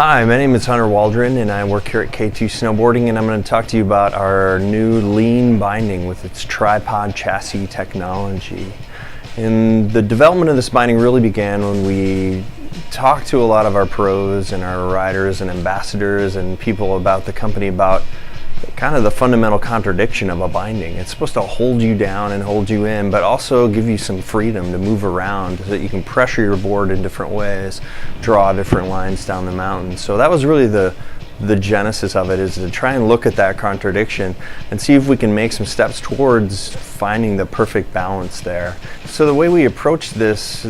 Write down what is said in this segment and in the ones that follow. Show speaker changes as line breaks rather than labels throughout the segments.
Hi, my name is Hunter Waldron and I work here at K2 Snowboarding, and I'm going to talk to you about our new Lien binding with its tripod chassis technology. And the development of this binding really began when we talked to a lot of our pros and our riders and ambassadors and people about the company about kind of the fundamental contradiction of a binding. It's supposed to hold you down and hold you in, but also give you some freedom to move around so that you can pressure your board in different ways, draw different lines down the mountain. So that was really the genesis of it, is to try and look at that contradiction and see if we can make some steps towards finding the perfect balance there. So the way we approached this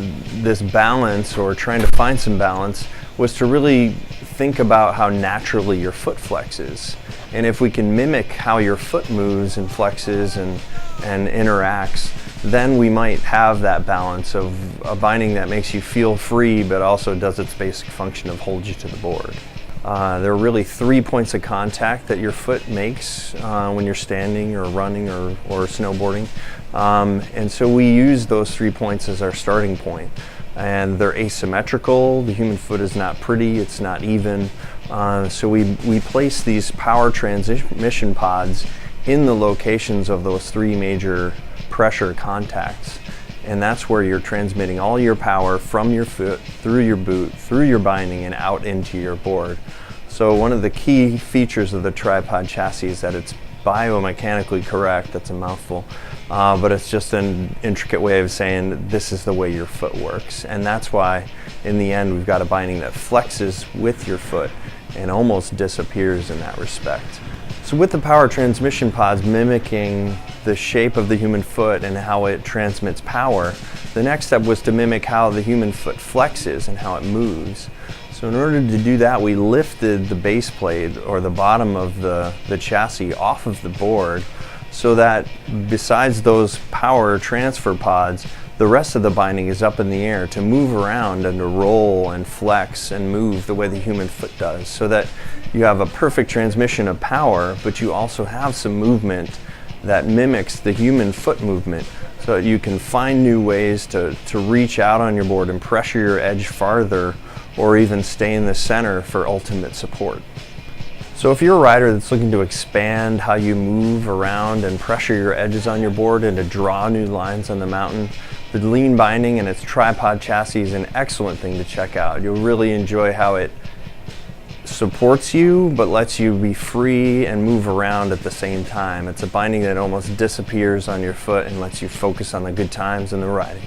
balance, or trying to find some balance, was to really think about how naturally your foot flexes. And if we can mimic how your foot moves and flexes and interacts, then we might have that balance of a binding that makes you feel free but also does its basic function of hold you to the board. There are really 3 points of contact that your foot makes when you're standing or running or snowboarding. And so we use those 3 points as our starting point. And they're asymmetrical. The human foot is not pretty, it's not even. So we place these power transmission pods in the locations of those 3 major pressure contacts. And that's where you're transmitting all your power from your foot, through your boot, through your binding, and out into your board. So one of the key features of the tripod chassis is that it's biomechanically correct. That's a mouthful, but it's just an intricate way of saying this is the way your foot works. And that's why in the end we've got a binding that flexes with your foot and almost disappears in that respect. So with the power transmission pods mimicking the shape of the human foot and how it transmits power, the next step was to mimic how the human foot flexes and how it moves. So in order to do that, we lifted the base plate, or the bottom of the chassis, off of the board, so that besides those power transfer pods, the rest of the binding is up in the air to move around and to roll and flex and move the way the human foot does, so that you have a perfect transmission of power, but you also have some movement that mimics the human foot movement, so that you can find new ways to reach out on your board and pressure your edge farther, or even stay in the center for ultimate support. So if you're a rider that's looking to expand how you move around and pressure your edges on your board and to draw new lines on the mountain, the Lien binding and its tripod chassis is an excellent thing to check out. You'll really enjoy how it supports you but lets you be free and move around at the same time. It's a binding that almost disappears on your foot and lets you focus on the good times and the riding.